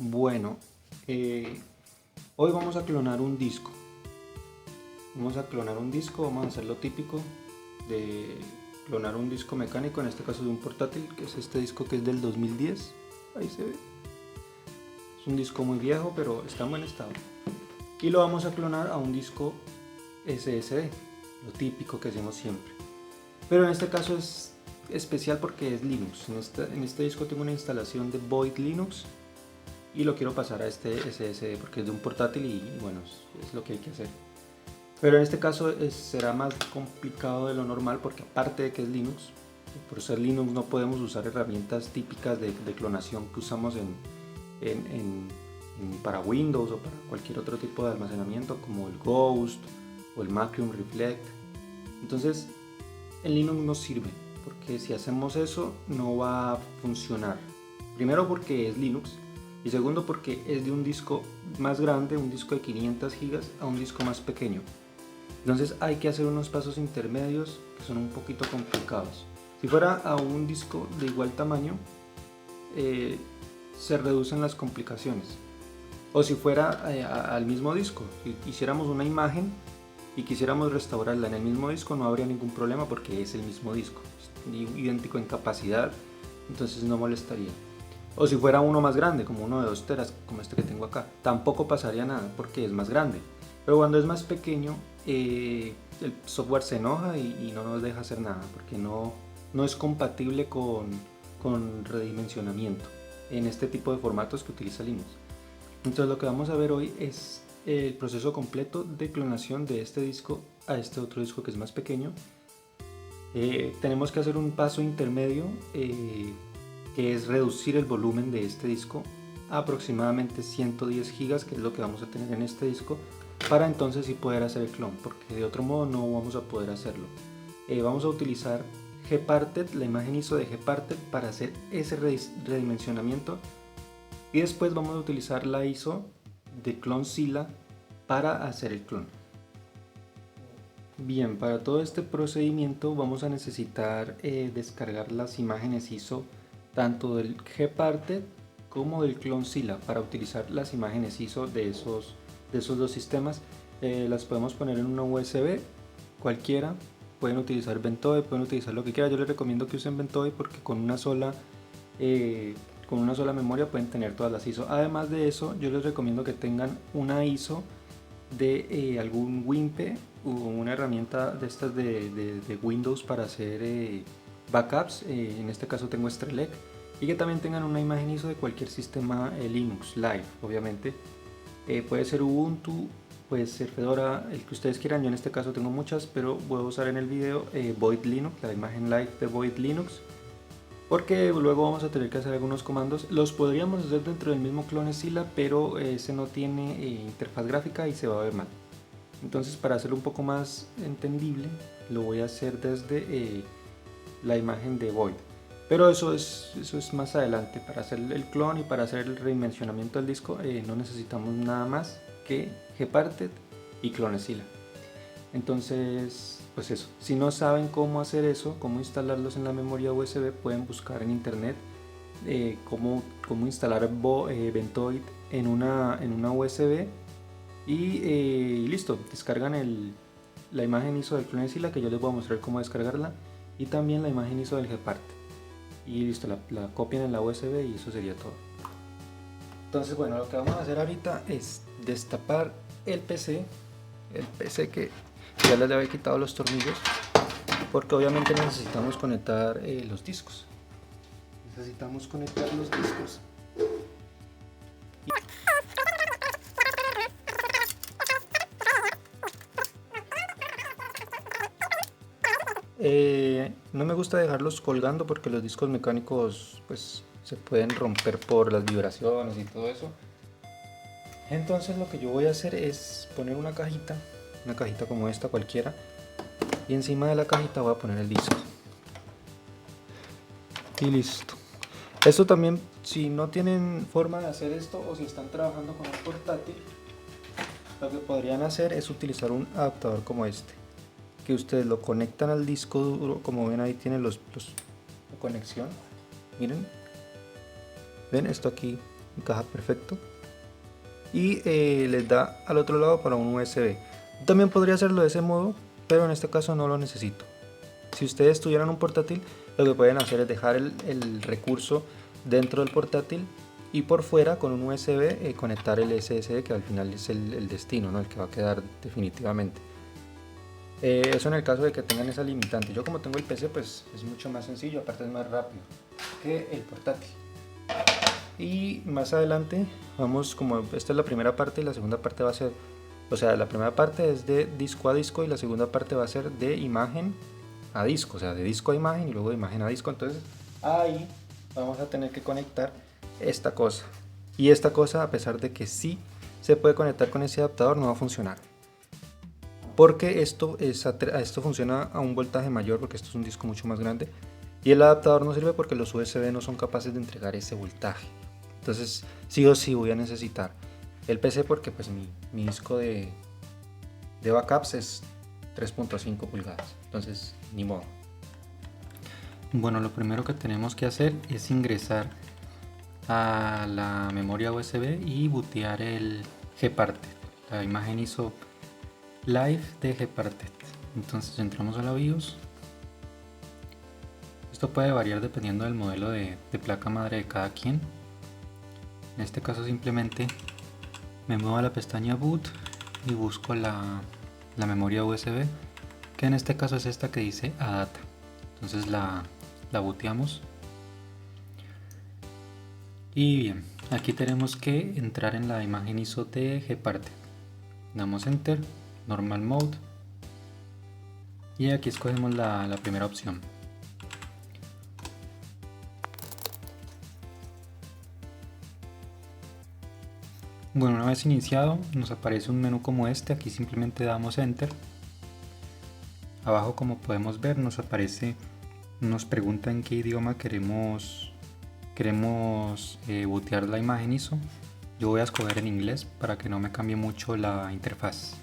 Bueno, hoy vamos a clonar un disco. Vamos a hacer lo típico de clonar un disco mecánico, en este caso de un portátil, que es este disco que es del 2010. Ahí se ve. Es un disco muy viejo, pero está en buen estado. Y lo vamos a clonar a un disco SSD, lo típico que hacemos siempre. Pero en este caso es especial porque es Linux. En este disco tengo una instalación de Void Linux y lo quiero pasar a este SSD porque es de un portátil y bueno, es lo que hay que hacer. Pero en este caso será más complicado de lo normal porque aparte de que es Linux, por ser Linux no podemos usar herramientas típicas de clonación que usamos para Windows o para cualquier otro tipo de almacenamiento como el Ghost o el Macrium Reflect. Entonces en Linux no sirve porque si hacemos eso no va a funcionar. Primero porque es Linux y segundo porque es de un disco más grande, un disco de 500 GB a un disco más pequeño. Entonces hay que hacer unos pasos intermedios que son un poquito complicados. Si fuera a un disco de igual tamaño, se reducen las complicaciones. O si fuera al mismo disco, si hiciéramos una imagen y quisiéramos restaurarla en el mismo disco, no habría ningún problema porque es el mismo disco, es idéntico en capacidad, entonces no molestaría. O si fuera uno más grande, como uno de 2 teras, como este que tengo acá, tampoco pasaría nada porque es más grande. Pero cuando es más pequeño, el software se enoja y no nos deja hacer nada porque no es compatible con redimensionamiento en este tipo de formatos que utiliza Linux. Entonces lo que vamos a ver hoy es el proceso completo de clonación de este disco a este otro disco que es más pequeño. Tenemos que hacer un paso intermedio que es reducir el volumen de este disco a aproximadamente 110 GB, que es lo que vamos a tener en este disco, para entonces sí poder hacer el clon, porque de otro modo no vamos a poder hacerlo. Vamos a utilizar Gparted, la imagen ISO de Gparted para hacer ese redimensionamiento y después vamos a utilizar la ISO de Clonzilla para hacer el clon. Bien, para todo este procedimiento vamos a necesitar descargar las imágenes ISO tanto del Gparted como del Clonzilla para utilizar las imágenes ISO de esos dos sistemas. Las podemos poner en una USB cualquiera, pueden utilizar Ventoy, pueden utilizar lo que quieran. Yo les recomiendo que usen Ventoy porque con una sola memoria pueden tener todas las ISO. Además de eso, yo les recomiendo que tengan una ISO de algún WinPe o una herramienta de estas de Windows para hacer backups. En este caso tengo Strelec, y que también tengan una imagen ISO de cualquier sistema Linux Live, obviamente. Puede ser Ubuntu, puede ser Fedora, el que ustedes quieran. Yo en este caso tengo muchas, pero voy a usar en el video Void Linux, la imagen live de Void Linux, porque luego vamos a tener que hacer algunos comandos. Los podríamos hacer dentro del mismo Clonezilla, pero ese no tiene interfaz gráfica y se va a ver mal. Entonces, para hacerlo un poco más entendible, lo voy a hacer desde la imagen de Void. Pero eso es más adelante. Para hacer el clon y para hacer el redimensionamiento del disco no necesitamos nada más que Gparted y Clonezilla. Entonces, pues eso, si no saben cómo hacer eso, cómo instalarlos en la memoria USB, pueden buscar en internet cómo instalar Ventoid en una USB y listo, descargan la imagen ISO del Clonezilla, que yo les voy a mostrar cómo descargarla, y también la imagen ISO del Gparted, y listo, la copian en la USB y eso sería todo. Entonces bueno, lo que vamos a hacer ahorita es destapar el PC que ya les había quitado los tornillos, porque obviamente necesitamos conectar los discos. No me gusta dejarlos colgando porque los discos mecánicos pues se pueden romper por las vibraciones y todo eso. Entonces lo que yo voy a hacer es poner una cajita como esta cualquiera, y encima de la cajita voy a poner el disco. Y listo. Esto también, si no tienen forma de hacer esto o si están trabajando con un portátil, lo que podrían hacer es utilizar un adaptador como este, que ustedes lo conectan al disco duro. Como ven, ahí tienen la conexión. Miren, ven esto aquí, encaja perfecto. Y les da al otro lado para un USB. También podría hacerlo de ese modo, pero en este caso no lo necesito. Si ustedes tuvieran un portátil, lo que pueden hacer es dejar el recurso dentro del portátil y por fuera con un USB conectar el SSD, que al final es el destino, ¿no? El que va a quedar definitivamente. Eso en el caso de que tengan esa limitante. Yo como tengo el PC, pues es mucho más sencillo, aparte es más rápido que el portátil. Y más adelante vamos, como esta es la primera parte y la segunda parte va a ser, o sea, la primera parte es de disco a disco y la segunda parte va a ser de imagen a disco, o sea, de disco a imagen y luego de imagen a disco. Entonces ahí vamos a tener que conectar esta cosa, y esta cosa, a pesar de que sí se puede conectar con ese adaptador, no va a funcionar porque esto funciona a un voltaje mayor, porque esto es un disco mucho más grande y el adaptador no sirve porque los USB no son capaces de entregar ese voltaje. Entonces sí o sí voy a necesitar el PC porque pues mi disco de backups es 3.5 pulgadas, entonces ni modo. Bueno, lo primero que tenemos que hacer es ingresar a la memoria USB y bootear el Gparted, la imagen ISO Live de Gparted. Entonces entramos a la BIOS. Esto puede variar dependiendo del modelo de placa madre de cada quien. En este caso simplemente me muevo a la pestaña Boot y busco la memoria USB, que en este caso es esta que dice ADATA. Entonces la booteamos. Y bien, aquí tenemos que entrar en la imagen ISO de Gparted. Damos Enter, Normal Mode, y aquí escogemos la primera opción. Bueno, una vez iniciado nos aparece un menú como este, aquí simplemente damos Enter. Abajo, como podemos ver, nos pregunta en qué idioma queremos bootear la imagen ISO. Yo voy a escoger en inglés para que no me cambie mucho la interfaz.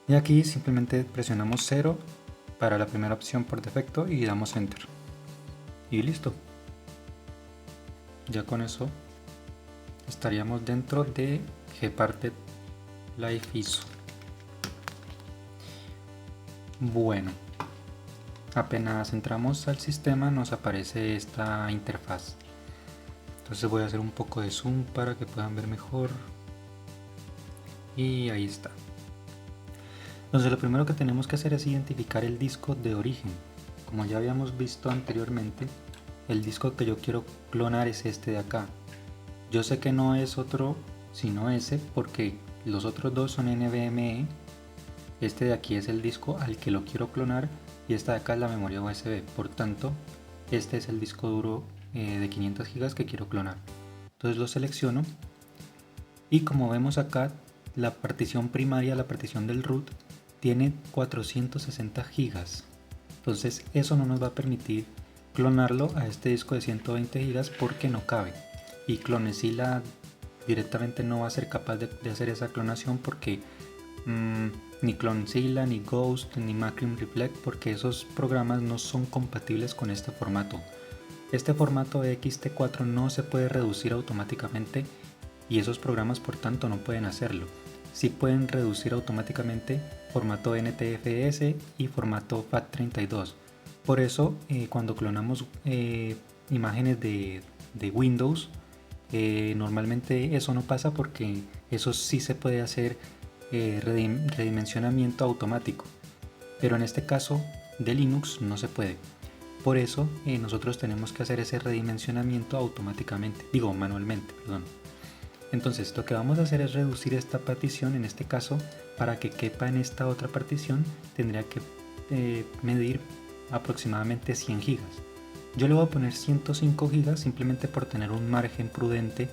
Y aquí simplemente presionamos 0 para la primera opción por defecto y damos Enter. Y listo. Ya con eso estaríamos dentro de Gparted Live ISO. Bueno, apenas entramos al sistema nos aparece esta interfaz. Entonces voy a hacer un poco de zoom para que puedan ver mejor. Y ahí está. Entonces lo primero que tenemos que hacer es identificar el disco de origen. Como ya habíamos visto anteriormente, el disco que yo quiero clonar es este de acá. Yo sé que no es otro sino ese porque los otros dos son NVMe. Este de aquí es el disco al que lo quiero clonar y esta de acá es la memoria USB. Por tanto, este es el disco duro de 500 GB que quiero clonar. Entonces lo selecciono y como vemos acá, la partición primaria, la partición del root, tiene 460 GB. Entonces eso no nos va a permitir clonarlo a este disco de 120 GB porque no cabe. Y Clonezilla directamente no va a ser capaz de hacer esa clonación porque ni Clonezilla, ni Ghost, ni Macrium Reflect, porque esos programas no son compatibles con este formato. Este formato ext4 no se puede reducir automáticamente y esos programas por tanto no pueden hacerlo. Sí pueden reducir automáticamente formato NTFS y formato FAT32. Por eso cuando clonamos imágenes de Windows, normalmente eso no pasa porque eso sí se puede hacer redimensionamiento automático, pero en este caso de Linux no se puede. Por eso nosotros tenemos que hacer ese redimensionamiento automáticamente, manualmente, perdón. Entonces lo que vamos a hacer es reducir esta partición, en este caso para que quepa en esta otra partición tendría que medir aproximadamente 100 GB. Yo le voy a poner 105 GB simplemente por tener un margen prudente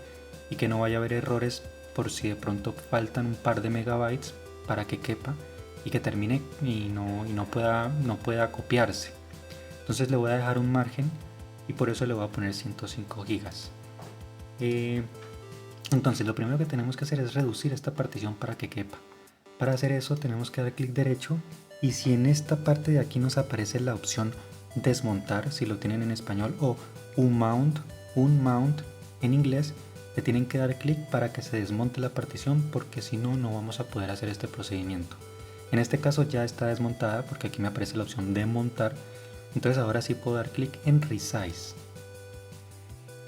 y que no vaya a haber errores por si de pronto faltan un par de megabytes para que quepa y que termine y no pueda copiarse. Entonces le voy a dejar un margen y por eso le voy a poner 105 GB. Entonces lo primero que tenemos que hacer es reducir esta partición para que quepa. Para hacer eso tenemos que dar clic derecho y si en esta parte de aquí nos aparece la opción desmontar, si lo tienen en español, o unmount en inglés, Le tienen que dar clic para que se desmonte la partición, porque si no, no vamos a poder hacer este procedimiento. En este caso ya está desmontada porque aquí me aparece la opción de montar. Entonces ahora sí puedo dar clic en Resize.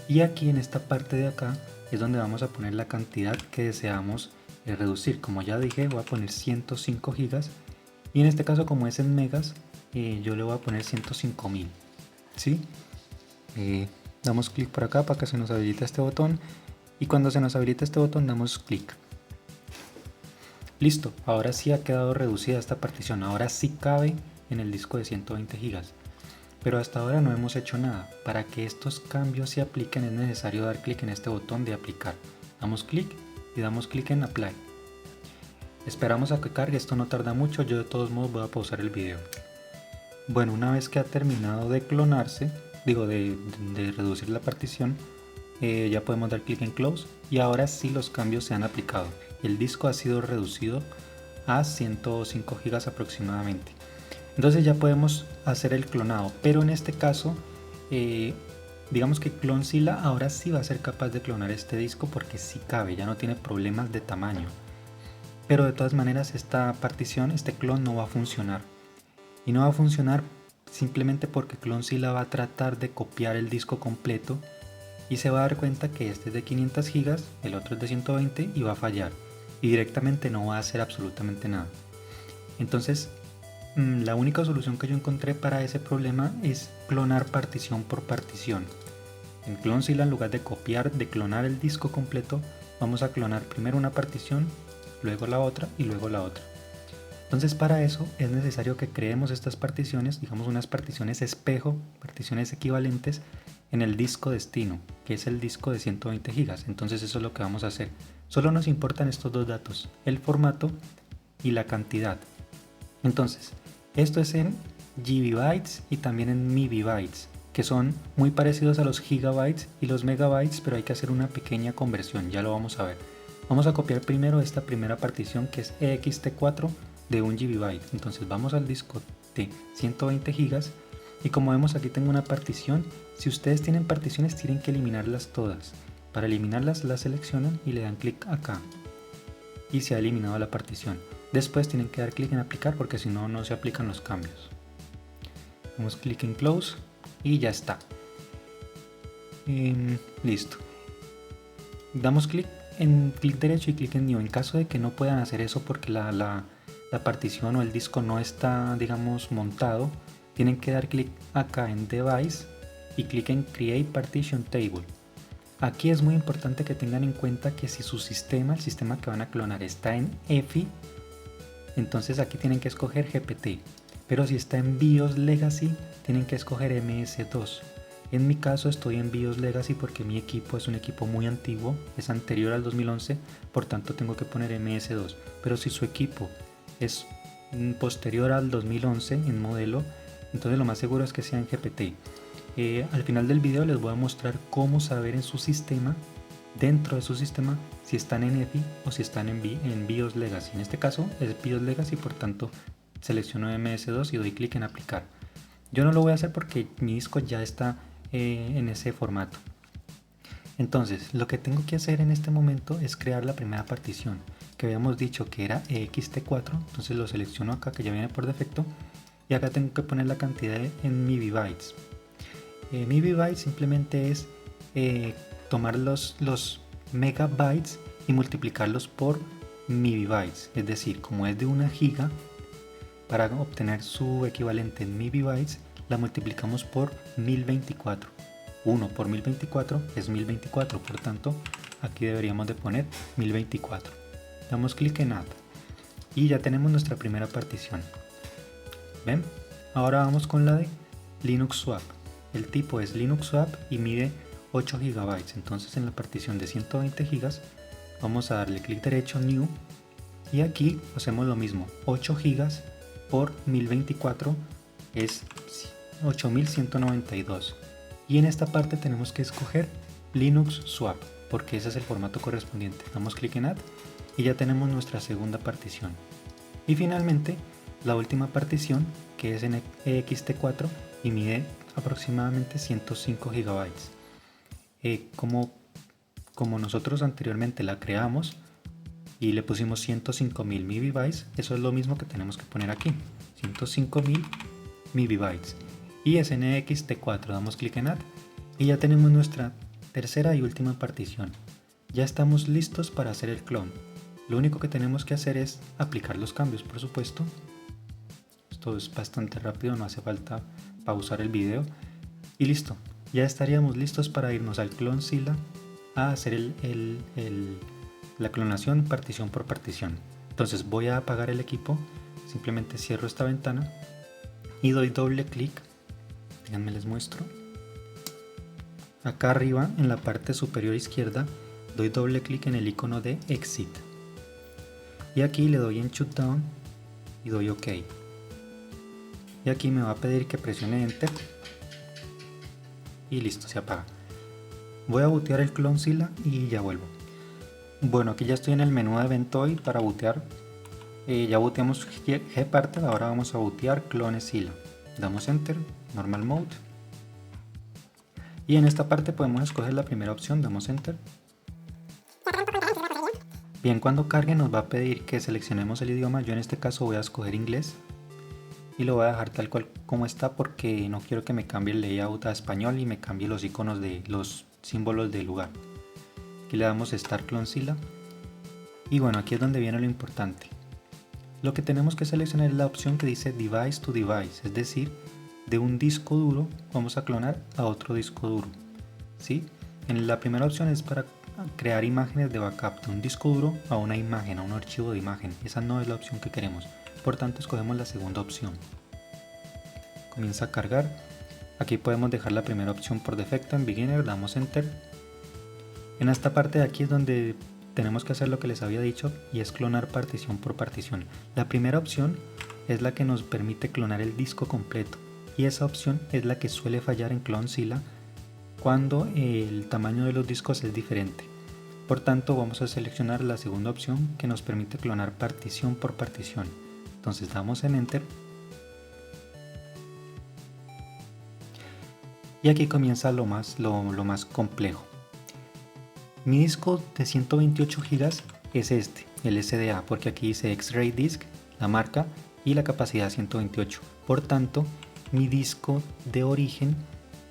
Y aquí en esta parte de acá es donde vamos a poner la cantidad que deseamos reducir. Como ya dije, voy a poner 105 gigas. Y en este caso, como es en megas, yo le voy a poner 105.000. ¿Sí? Damos clic por acá para que se nos habilite este botón. Y cuando se nos habilite este botón damos clic. Listo, ahora sí ha quedado reducida esta partición. Ahora sí cabe en el disco de 120 gigas. Pero hasta ahora no hemos hecho nada. Para que estos cambios se apliquen es necesario dar clic en este botón de aplicar. Damos clic y damos clic en Apply. Esperamos a que cargue, esto no tarda mucho, yo de todos modos voy a pausar el video. Bueno, una vez que ha terminado de clonarse, de reducir la partición, ya podemos dar clic en Close y ahora sí los cambios se han aplicado. El disco ha sido reducido a 105 gigas aproximadamente. Entonces ya podemos hacer el clonado, pero en este caso digamos que Clonzilla ahora sí va a ser capaz de clonar este disco porque sí cabe, ya no tiene problemas de tamaño. Pero de todas maneras esta partición, este clon no va a funcionar. Y no va a funcionar simplemente porque Clonzilla va a tratar de copiar el disco completo y se va a dar cuenta que este es de 500 gigas, el otro es de 120 y va a fallar. Y directamente no va a hacer absolutamente nada. Entonces la única solución que yo encontré para ese problema es clonar partición por partición. En Clonzilla, en lugar de copiar, de clonar el disco completo, vamos a clonar primero una partición, luego la otra y luego la otra. Entonces para eso es necesario que creemos estas particiones, digamos unas particiones espejo, particiones equivalentes en el disco destino, que es el disco de 120 gigas. Entonces eso es lo que vamos a hacer. Solo nos importan estos dos datos, el formato y la cantidad. Entonces, esto es en GB y también en MB, que son muy parecidos a los gigabytes y los megabytes, pero hay que hacer una pequeña conversión, ya lo vamos a ver. Vamos a copiar primero esta primera partición que es ext4 de 1 GB. Entonces vamos al disco de 120 gigas y como vemos aquí tengo una partición. Si ustedes tienen particiones tienen que eliminarlas todas. Para eliminarlas las seleccionan y le dan clic acá y se ha eliminado la partición. Después tienen que dar clic en aplicar porque si no, no se aplican los cambios. Damos clic en Close y ya está. Listo. Damos clic en clic derecho y clic en New. En caso de que no puedan hacer eso porque la partición o el disco no está, digamos, montado, tienen que dar clic acá en Device y clic en Create Partition Table. Aquí es muy importante que tengan en cuenta que si su sistema, el sistema que van a clonar, está en EFI, entonces aquí tienen que escoger GPT, pero si está en BIOS Legacy tienen que escoger MS2. En mi caso estoy en BIOS Legacy porque mi equipo es un equipo muy antiguo, es anterior al 2011, por tanto tengo que poner MS2. Pero si su equipo es posterior al 2011 en modelo, entonces lo más seguro es que sea en GPT. Al final del video les voy a mostrar cómo saber en su sistema, dentro de su sistema, si están en EFI o si están en BIOS Legacy. En este caso es BIOS Legacy, por tanto selecciono MS2 y doy clic en aplicar. Yo no lo voy a hacer porque mi disco ya está en ese formato. Entonces lo que tengo que hacer en este momento es crear la primera partición que habíamos dicho que era ext4. Entonces lo selecciono acá, que ya viene por defecto, y acá tengo que poner la cantidad en MB. MB simplemente es tomar los megabytes y multiplicarlos por MB, es decir, como es de 1 giga, para obtener su equivalente en MB la multiplicamos por 1024. 1 por 1024 es 1024, por tanto aquí deberíamos de poner 1024. Damos clic en Add y ya tenemos nuestra primera partición. ¿Ven? Ahora vamos con la de Linux Swap. El tipo es Linux Swap y mide 8 GB. Entonces en la partición de 120 GB vamos a darle clic derecho New y aquí hacemos lo mismo. 8 GB por 1024 es 8192. Y en esta parte tenemos que escoger Linux Swap porque ese es el formato correspondiente. Damos clic en Add y ya tenemos nuestra segunda partición. Y finalmente la última partición, que es en ext4 y mide aproximadamente 105 GB. Como como nosotros anteriormente la creamos y le pusimos 105.000 MB, eso es lo mismo que tenemos que poner aquí, 105.000 MB. Y SNXT4, damos clic en Add y ya tenemos nuestra tercera y última partición. Ya estamos listos para hacer el clon. Lo único que tenemos que hacer es aplicar los cambios, por supuesto. Esto es bastante rápido, no hace falta pausar el video. Y listo, ya estaríamos listos para irnos al Clonzilla a hacer la clonación partición por partición. Entonces voy a apagar el equipo, simplemente cierro esta ventana y doy doble clic. Déjenme les muestro. Acá arriba en la parte superior izquierda doy doble clic en el icono de Exit. Y aquí le doy en Shutdown y doy OK. Y aquí me va a pedir que presione Enter. Y listo, se apaga. Voy a bootear el Clonzilla y ya vuelvo. Bueno, aquí ya estoy en el menú de Ventoy para bootear. Ya booteamos Gparted, ahora vamos a bootear Clonezilla. Damos Enter, Normal Mode. Y en esta parte podemos escoger la primera opción, damos Enter. Bien, cuando cargue nos va a pedir que seleccionemos el idioma. Yo en este caso voy a escoger inglés y lo voy a dejar tal cual como está porque no quiero que me cambie el layout a español y me cambie los iconos de los símbolos del lugar. Aquí le damos Start Clonzilla y bueno, aquí es donde viene lo importante. Lo que tenemos que seleccionar es la opción que dice Device to Device, es decir, de un disco duro vamos a clonar a otro disco duro, ¿sí? En la primera opción es para crear imágenes de backup de un disco duro a una imagen, a un archivo de imagen. Esa no es la opción que queremos, por tanto escogemos la segunda opción. Comienza a cargar. Aquí podemos dejar la primera opción por defecto en Beginner, damos Enter. En esta parte de aquí es donde tenemos que hacer lo que les había dicho y es clonar partición por partición. La primera opción es la que nos permite clonar el disco completo y esa opción es la que suele fallar en Clonzilla cuando el tamaño de los discos es diferente. Por tanto vamos a seleccionar la segunda opción que nos permite clonar partición por partición. Entonces damos en Enter y aquí comienza lo más complejo. Mi disco de 128 GB es este, el SDA, porque aquí dice X-Ray Disk, la marca y la capacidad 128. Por tanto, mi disco de origen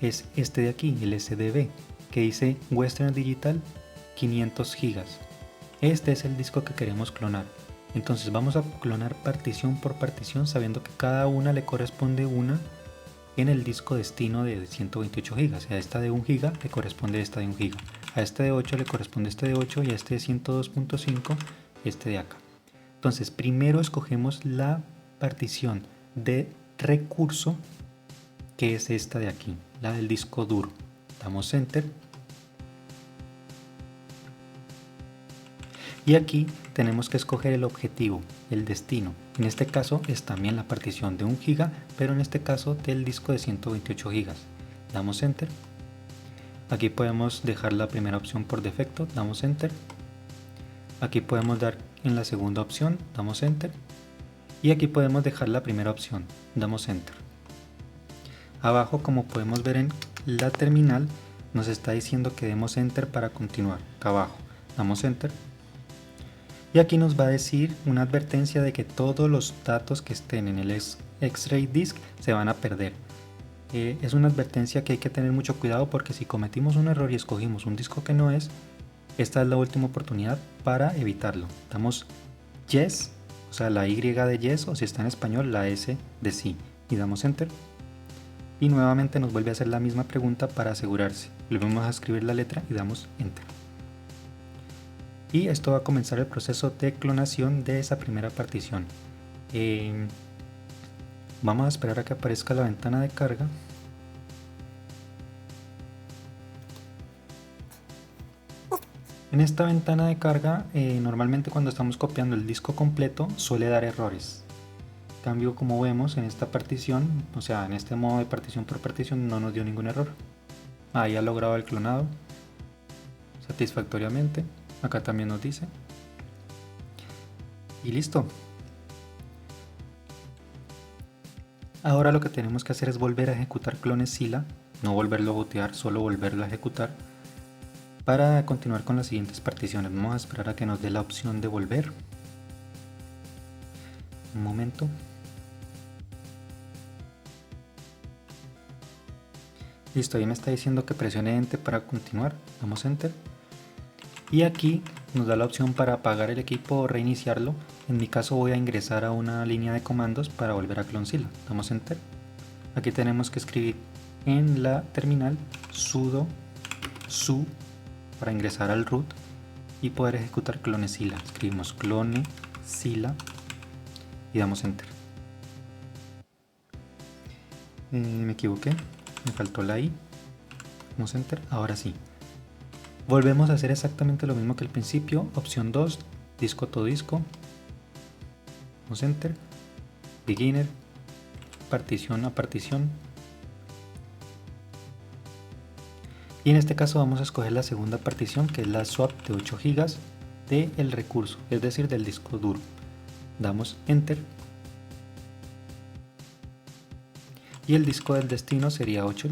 es este de aquí, el SDB, que dice Western Digital 500 GB. Este es el disco que queremos clonar. Entonces vamos a clonar partición por partición sabiendo que cada una le corresponde una en el disco destino de 128 GB. A esta de 1 GB le corresponde esta de 1 GB. A este de 8 le corresponde este de 8 y a este de 102.5 este de acá. Entonces primero escogemos la partición de recurso que es esta de aquí, la del disco duro. Damos Enter. Y aquí tenemos que escoger el objetivo, el destino. En este caso es también la partición de 1 GB, pero en este caso del disco de 128 GB. Damos Enter. Aquí podemos dejar la primera opción por defecto, damos Enter. Aquí podemos dar en la segunda opción, damos Enter. Y aquí podemos dejar la primera opción, damos Enter. Abajo, como podemos ver en la terminal, nos está diciendo que demos Enter para continuar. Acá abajo, damos Enter. Y aquí nos va a decir una advertencia de que todos los datos que estén en el X-Ray Disk se van a perder. Es una advertencia que hay que tener mucho cuidado porque si cometimos un error y escogimos un disco que no es, esta es la última oportunidad para evitarlo. Damos Yes, o sea la Y de Yes, o si está en español la S de Sí, y damos Enter. Y nuevamente nos vuelve a hacer la misma pregunta para asegurarse. Volvemos a escribir la letra y damos Enter. Y esto va a comenzar el proceso de clonación de esa primera partición. Vamos a esperar a que aparezca la ventana de carga. En esta ventana de carga, normalmente cuando estamos copiando el disco completo suele dar errores. En cambio, como vemos en esta partición, o sea, en este modo de partición por partición no nos dio ningún error. Ahí ha logrado el clonado satisfactoriamente. Acá también nos dice. Y listo. Ahora lo que tenemos que hacer es volver a ejecutar Clonezilla, no volverlo a bootear, solo volverlo a ejecutar. Para continuar con las siguientes particiones, vamos a esperar a que nos dé la opción de volver. Un momento. Listo, ahí me está diciendo que presione Enter para continuar. Damos Enter. Y aquí nos da la opción para apagar el equipo o reiniciarlo. En mi caso voy a ingresar a una línea de comandos para volver a Clonezilla. Damos Enter. Aquí tenemos que escribir en la terminal sudo su para ingresar al root y poder ejecutar Clonezilla. Escribimos Clonezilla y damos Enter. Me equivoqué, me faltó la I. Damos Enter, ahora sí. Volvemos a hacer exactamente lo mismo que al principio. Opción 2, disco to disco. Damos Enter. Beginner, partición a partición. Y en este caso vamos a escoger la segunda partición, que es la swap de 8 GB del recurso, es decir, del disco duro. Damos Enter. Y el disco del destino sería 8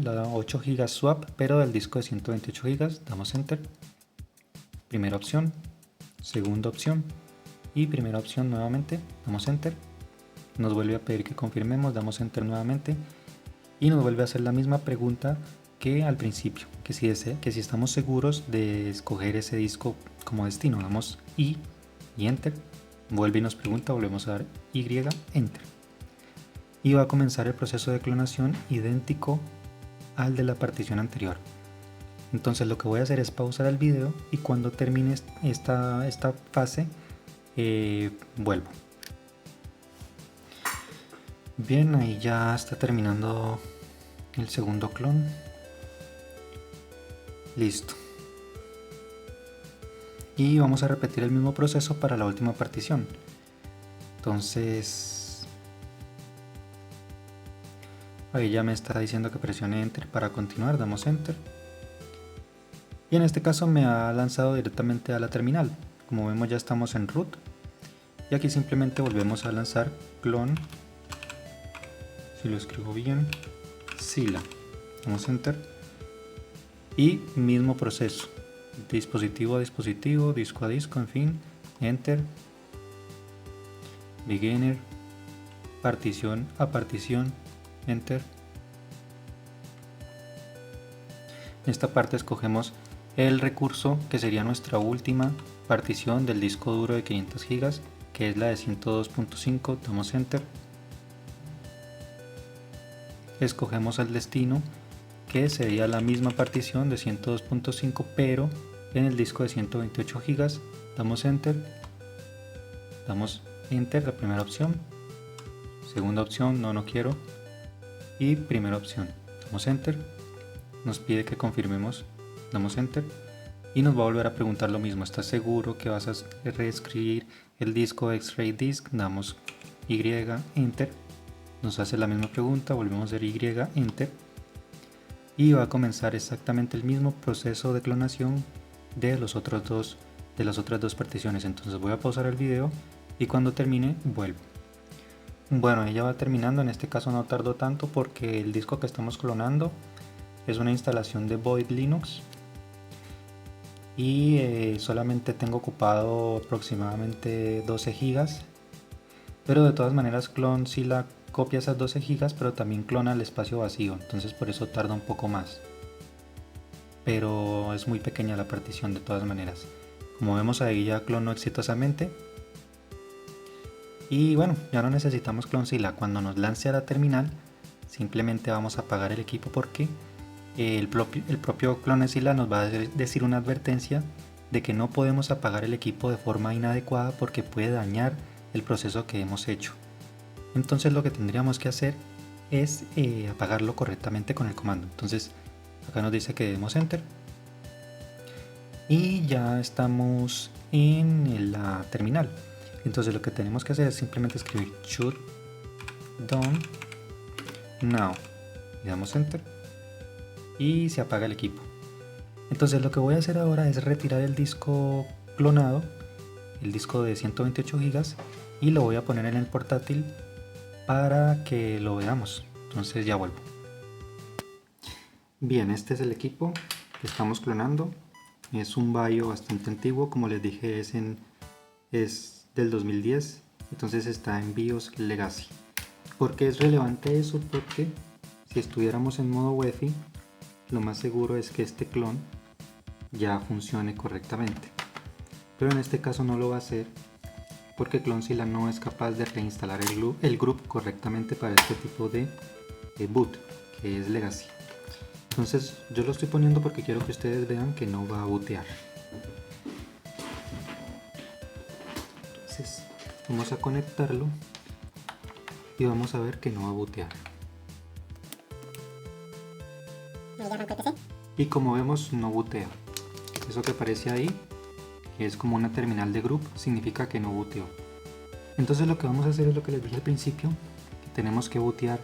GB swap, pero del disco de 128 GB. Damos Enter. Primera opción, segunda opción y primera opción nuevamente. Damos Enter. Nos vuelve a pedir que confirmemos, damos Enter nuevamente. Y nos vuelve a hacer la misma pregunta que al principio, que si estamos seguros de escoger ese disco como destino. Damos I y Enter. Vuelve y nos pregunta, volvemos a dar Y, Enter. Y va a comenzar el proceso de clonación idéntico al de la partición anterior. Entonces lo que voy a hacer es pausar el video y cuando termine esta fase vuelvo. Bien, ahí ya está terminando el segundo clon. Listo. Y vamos a repetir el mismo proceso para la última partición. Entonces, ahí ya me está diciendo que presione Enter para continuar, damos Enter. Y en este caso me ha lanzado directamente a la terminal. Como vemos ya estamos en root. Y aquí simplemente volvemos a lanzar clon, si lo escribo bien, Zilla. Damos Enter. Y mismo proceso, dispositivo a dispositivo, disco a disco, en fin, Enter, Beginner, partición a partición, Enter. En esta parte escogemos el recurso que sería nuestra última partición del disco duro de 500 GB, que es la de 102.5, damos Enter. Escogemos el destino, que sería la misma partición de 102.5 pero en el disco de 128 GB. Damos Enter. Damos Enter, la primera opción. Segunda opción, no quiero. Y primera opción. Damos Enter. Nos pide que confirmemos. Damos Enter. Y nos va a volver a preguntar lo mismo. ¿Estás seguro que vas a reescribir el disco X-Ray Disk? Damos Y, Enter. Nos hace la misma pregunta. Volvemos a dar Y, Enter. Y va a comenzar exactamente el mismo proceso de clonación de las otras dos particiones. Entonces voy a pausar el video y cuando termine vuelvo. Bueno, ahí ya va terminando. En este caso no tardó tanto porque el disco que estamos clonando es una instalación de Void Linux y solamente tengo ocupado aproximadamente 12 GB, pero de todas maneras Clonezilla copia esas 12 GB, pero también clona el espacio vacío, entonces por eso tarda un poco más. Pero es muy pequeña la partición de todas maneras. Como vemos ahí ya clonó exitosamente. Y bueno, ya no necesitamos Clonezilla. Cuando nos lance a la terminal, simplemente vamos a apagar el equipo porque el propio Clonezilla nos va a decir una advertencia de que no podemos apagar el equipo de forma inadecuada porque puede dañar el proceso que hemos hecho. Entonces lo que tendríamos que hacer es apagarlo correctamente con el comando. Entonces acá nos dice que demos Enter y ya estamos en la terminal. Entonces lo que tenemos que hacer es simplemente escribir shut down now y damos Enter y se apaga el equipo. Entonces lo que voy a hacer ahora es retirar el disco clonado, el disco de 128 GB, y lo voy a poner en el portátil para que lo veamos. Entonces ya vuelvo. Bien, este es el equipo que estamos clonando. Es un BIOS bastante antiguo, como les dije es del 2010, entonces está en BIOS Legacy. ¿Por qué es relevante eso? Porque si estuviéramos en modo UEFI, lo más seguro es que este clon ya funcione correctamente. Pero en este caso no lo va a hacer porque Clonzilla no es capaz de reinstalar el group correctamente para este tipo de boot, que es Legacy. Entonces yo lo estoy poniendo porque quiero que ustedes vean que no va a bootear. Entonces vamos a conectarlo y vamos a ver que no va a bootear. Y como vemos, no bootea. Eso que aparece ahí, que es como una terminal de group, significa que no booteó. Entonces lo que vamos a hacer es lo que les dije al principio, que tenemos que bootear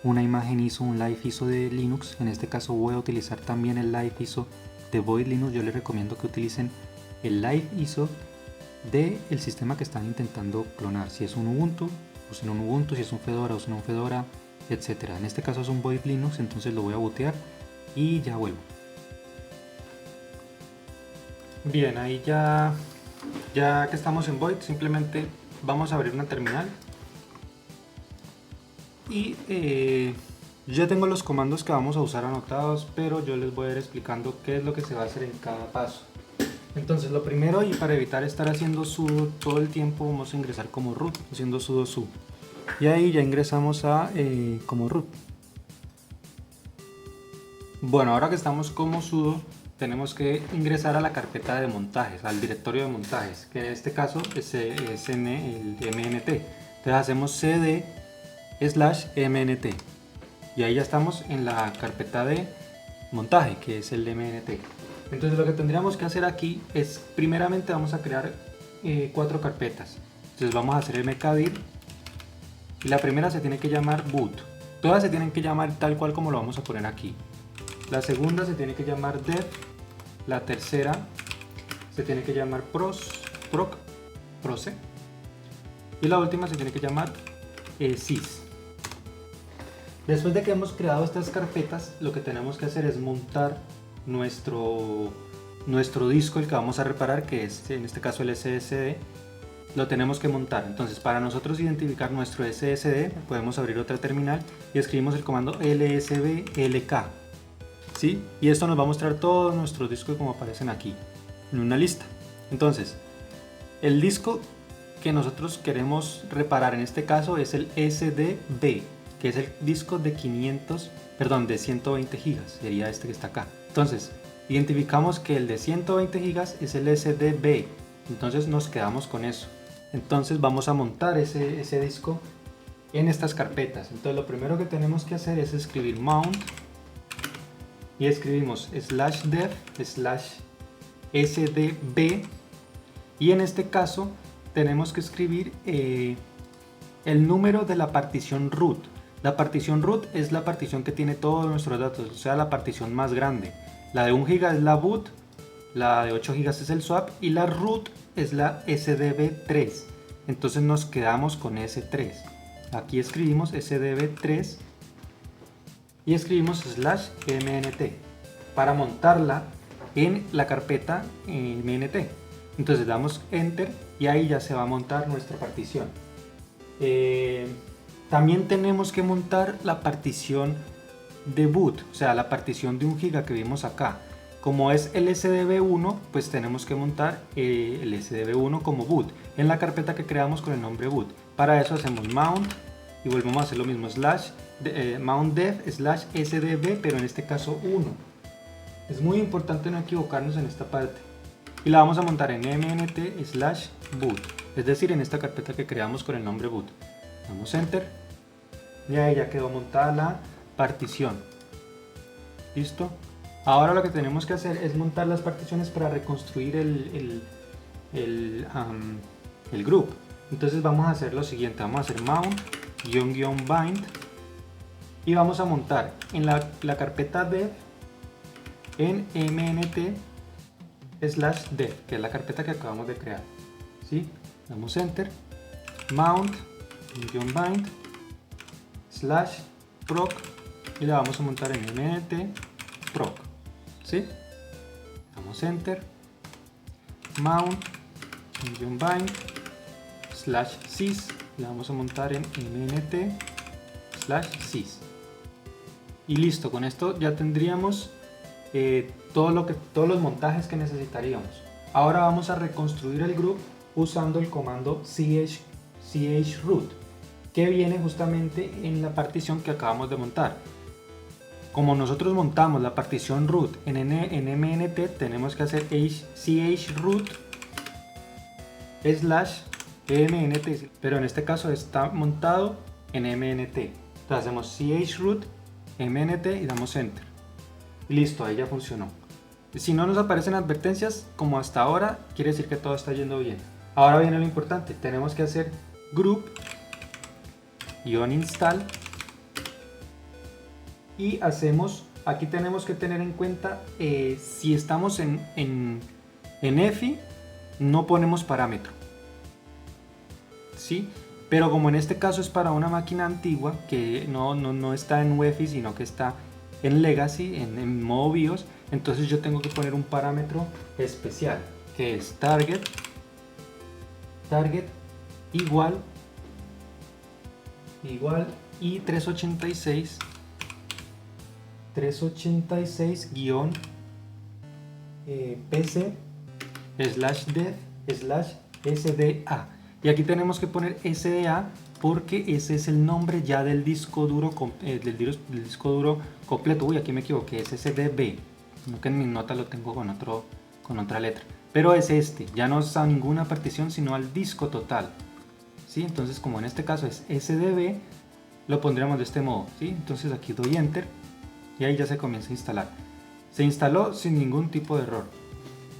una imagen ISO, un live ISO de Linux. En este caso voy a utilizar también el live ISO de Void Linux. Yo les recomiendo que utilicen el live ISO del sistema que están intentando clonar. Si es un Ubuntu, usen un Ubuntu; si es un Fedora, usen un Fedora, etc. En este caso es un Void Linux, entonces lo voy a bootear y ya vuelvo. Bien, ahí ya que estamos en Void, simplemente vamos a abrir una terminal y yo tengo los comandos que vamos a usar anotados, pero yo les voy a ir explicando qué es lo que se va a hacer en cada paso. Entonces lo primero, y para evitar estar haciendo sudo todo el tiempo, vamos a ingresar como root haciendo sudo su, y ahí ya ingresamos a como root. Bueno, ahora que estamos como sudo, tenemos que ingresar a la carpeta de montajes, al directorio de montajes, que en este caso es en el mnt. Entonces hacemos cd/mnt y ahí ya estamos en la carpeta de montaje, que es el mnt. Entonces lo que tendríamos que hacer aquí es, primeramente vamos a crear 4 carpetas. Entonces vamos a hacer mkdir y la primera se tiene que llamar boot. Todas se tienen que llamar tal cual como lo vamos a poner aquí. La segunda se tiene que llamar dev, la tercera se tiene que llamar proce, y la última se tiene que llamar sys. Después de que hemos creado estas carpetas, lo que tenemos que hacer es montar nuestro disco, el que vamos a reparar, que es en este caso el SSD. Lo tenemos que montar. Entonces, para nosotros identificar nuestro SSD, podemos abrir otra terminal y escribimos el comando lsblk. ¿Sí? Y esto nos va a mostrar todos nuestros discos como aparecen aquí en una lista. Entonces, el disco que nosotros queremos reparar en este caso es el SDB, que es el disco de 120 gigas, sería este que está acá. Entonces, identificamos que el de 120 gigas es el SDB, entonces nos quedamos con eso. Entonces vamos a montar ese disco en estas carpetas. Entonces lo primero que tenemos que hacer es escribir mount y escribimos /dev/sdb, y en este caso tenemos que escribir el número de la partición root. La partición root es la partición que tiene todos nuestros datos, o sea, la partición más grande. La de 1 GB es la boot, la de 8 GB es el swap y la root es la sdb3. Entonces nos quedamos con S3. Aquí escribimos sdb3 y escribimos /mnt para montarla en la carpeta mnt. Entonces damos enter y ahí ya se va a montar nuestra partición. También tenemos que montar la partición de boot, o sea, la partición de 1 GB que vimos acá. Como es el SDB1, pues tenemos que montar el SDB1 como boot en la carpeta que creamos con el nombre boot. Para eso hacemos mount y volvemos a hacer lo mismo, mount dev/sdb, pero en este caso 1. Es muy importante no equivocarnos en esta parte. Y la vamos a montar en mnt/boot, es decir, en esta carpeta que creamos con el nombre boot. Damos enter y ahí ya quedó montada la partición. ¿Listo? Ahora lo que tenemos que hacer es montar las particiones para reconstruir el group. Entonces vamos a hacer lo siguiente, vamos a hacer mount-bind y vamos a montar en la carpeta dev en mnt/dev, que es la carpeta que acabamos de crear. ¿Sí? Damos enter, mount-bind/proc y la vamos a montar en mnt proc. ¿Sí? Damos damos enter, mount, bind, /sys, le vamos a montar en mnt/sys. Y listo, con esto ya tendríamos todos los montajes que necesitaríamos. Ahora vamos a reconstruir el group usando el comando chroot, que viene justamente en la partición que acabamos de montar. Como nosotros montamos la partición root en mnt, tenemos que hacer chroot /mnt, pero en este caso está montado en mnt. Entonces hacemos chroot mnt y damos enter. Y listo, ahí ya funcionó. Si no nos aparecen advertencias como hasta ahora, quiere decir que todo está yendo bien. Ahora viene lo importante, tenemos que hacer group-install y hacemos, aquí tenemos que tener en cuenta si estamos en EFI no ponemos parámetro, ¿sí? Pero como en este caso es para una máquina antigua que no está en UEFI sino que está en Legacy, en modo BIOS, entonces yo tengo que poner un parámetro especial que es target igual y 386 PC/dev/SDA. Y aquí tenemos que poner SDA porque ese es el nombre ya del disco duro del disco duro completo. Uy, aquí me equivoqué, es SDB, no que en mis notas lo tengo con otra letra, pero es este, ya no es a ninguna partición sino al disco total, ¿sí? Entonces como en este caso es SDB, lo pondríamos de este modo, ¿sí? Entonces aquí doy enter y ahí ya se comienza a instalar. Se instaló sin ningún tipo de error.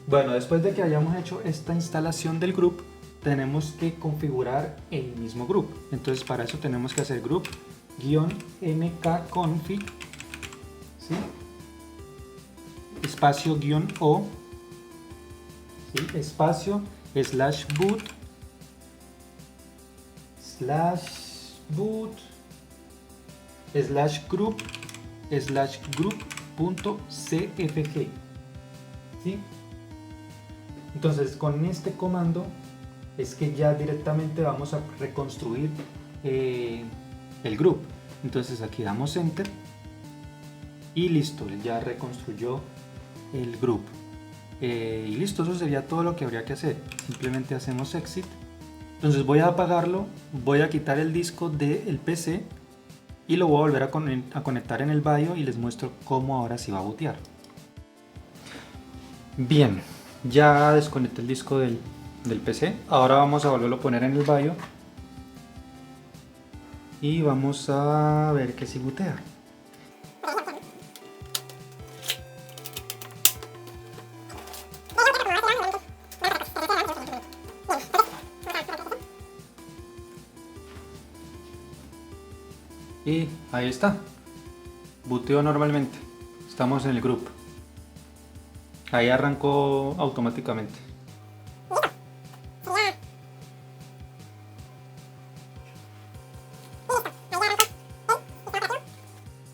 Bueno, después de que hayamos hecho esta instalación del group, tenemos que configurar el mismo group. Entonces para eso tenemos que hacer group-mkconfig, ¿sí? Espacio -o, ¿sí? Espacio /boot /group.cfg, ¿sí? Entonces con este comando es que ya directamente vamos a reconstruir el group. Entonces aquí damos enter y listo, ya reconstruyó el group. Y listo, eso sería todo lo que habría que hacer. Simplemente hacemos exit. Entonces voy a apagarlo, voy a quitar el disco del PC y lo voy a volver a conectar en el BIOS y les muestro cómo ahora sí va a bootear. Bien, ya desconecté el disco del PC. Ahora vamos a volverlo a poner en el BIOS y vamos a ver que si bootea. Y ahí está, booteó normalmente, estamos en el group, ahí arrancó automáticamente.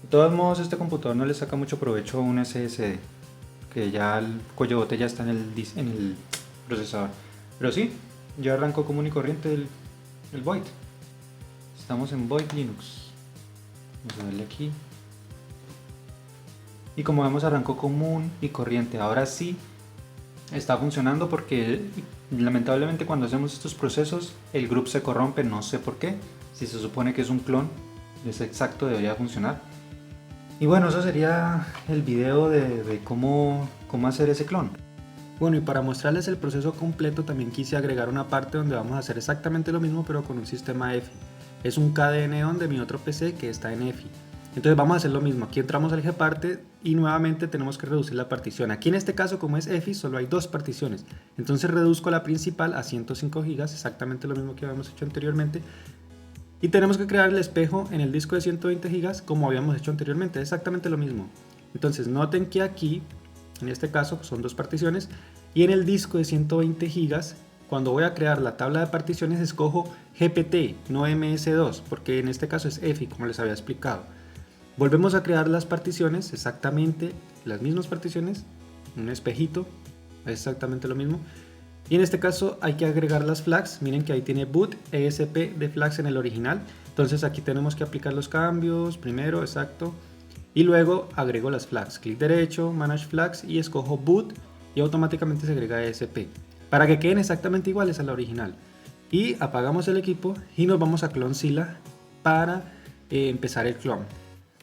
De todos modos, este computador no le saca mucho provecho a un SSD, que ya el cuello de botella está en el procesador, pero sí, ya arrancó común y corriente el Void. Estamos en Void Linux. Vamos a darle aquí. Y como vemos, arrancó común y corriente. Ahora sí está funcionando porque lamentablemente cuando hacemos estos procesos el group se corrompe, no sé por qué. Si se supone que es un clon, es exacto, debería funcionar. Y bueno, eso sería el video de cómo hacer ese clon. Bueno, y para mostrarles el proceso completo también quise agregar una parte donde vamos a hacer exactamente lo mismo pero con un sistema EFI. Es un KDE-Neon de mi otro PC que está en EFI. Entonces vamos a hacer lo mismo, aquí entramos al gparte y nuevamente tenemos que reducir la partición. Aquí en este caso, como es EFI, solo hay dos particiones. Entonces reduzco la principal a 105 GB, exactamente lo mismo que habíamos hecho anteriormente. Y tenemos que crear el espejo en el disco de 120 GB como habíamos hecho anteriormente, exactamente lo mismo. Entonces noten que aquí, en este caso, son dos particiones y en el disco de 120 GB, cuando voy a crear la tabla de particiones escojo GPT, no MS2, porque en este caso es EFI, como les había explicado. Volvemos a crear las particiones, exactamente las mismas particiones, un espejito, es exactamente lo mismo. Y en este caso hay que agregar las flags. Miren que ahí tiene boot ESP de flags en el original. Entonces aquí tenemos que aplicar los cambios primero, exacto. Y luego agrego las flags. Clic derecho, manage flags y escojo boot y automáticamente se agrega ESP. Para que queden exactamente iguales a la original. Y apagamos el equipo y nos vamos a Clonezilla para empezar el clon.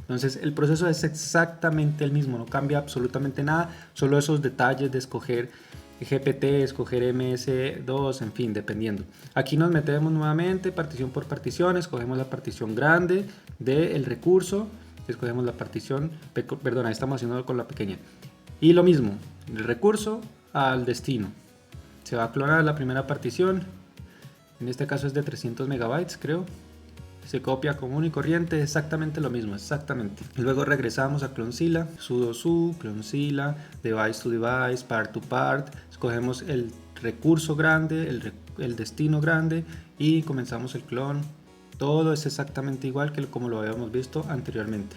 Entonces el proceso es exactamente el mismo, no cambia absolutamente nada, solo esos detalles de escoger GPT, escoger MS2, en fin, dependiendo. Aquí nos metemos nuevamente partición por partición, escogemos la partición grande del recurso, escogemos la partición, perdón, ahí estamos haciendo con la pequeña. Y lo mismo, el recurso al destino. Se va a clonar la primera partición, en este caso es de 300 megabytes creo. Se copia común y corriente, exactamente lo mismo, exactamente. Luego regresamos a Clonezilla, sudo su, Clonezilla, device to device, part to part, escogemos el recurso grande, el destino grande y comenzamos el clon. Todo es exactamente igual que como lo habíamos visto anteriormente.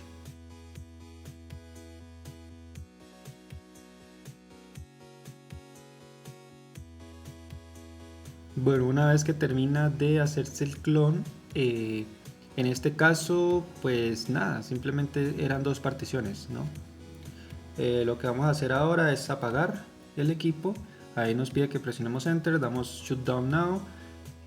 Bueno, una vez que termina de hacerse el clon, en este caso, pues nada, simplemente eran dos particiones, ¿no? Lo que vamos a hacer ahora es apagar el equipo. Ahí nos pide que presionemos Enter, damos Shutdown Now.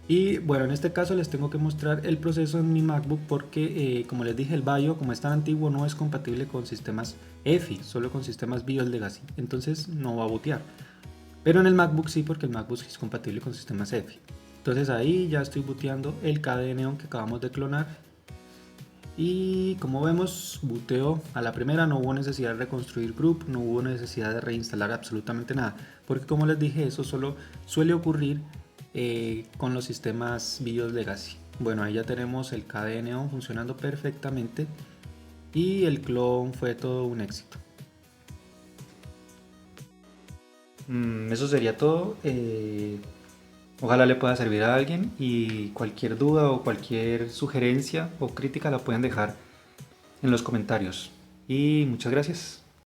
Y bueno, en este caso les tengo que mostrar el proceso en mi MacBook porque, como les dije, el BIOS, como es tan antiguo, no es compatible con sistemas EFI, solo con sistemas BIOS Legacy. Entonces no va a bootear. Pero en el MacBook sí, porque el MacBook es compatible con sistemas EFI. Entonces ahí ya estoy booteando el KDE Neon que acabamos de clonar. Y como vemos, booteo a la primera, no hubo necesidad de reconstruir group, no hubo necesidad de reinstalar absolutamente nada. Porque como les dije, eso solo suele ocurrir con los sistemas BIOS Legacy. Bueno, ahí ya tenemos el KDE Neon funcionando perfectamente. Y el clon fue todo un éxito. Eso sería todo. Ojalá le pueda servir a alguien y cualquier duda o cualquier sugerencia o crítica la pueden dejar en los comentarios. Y muchas gracias.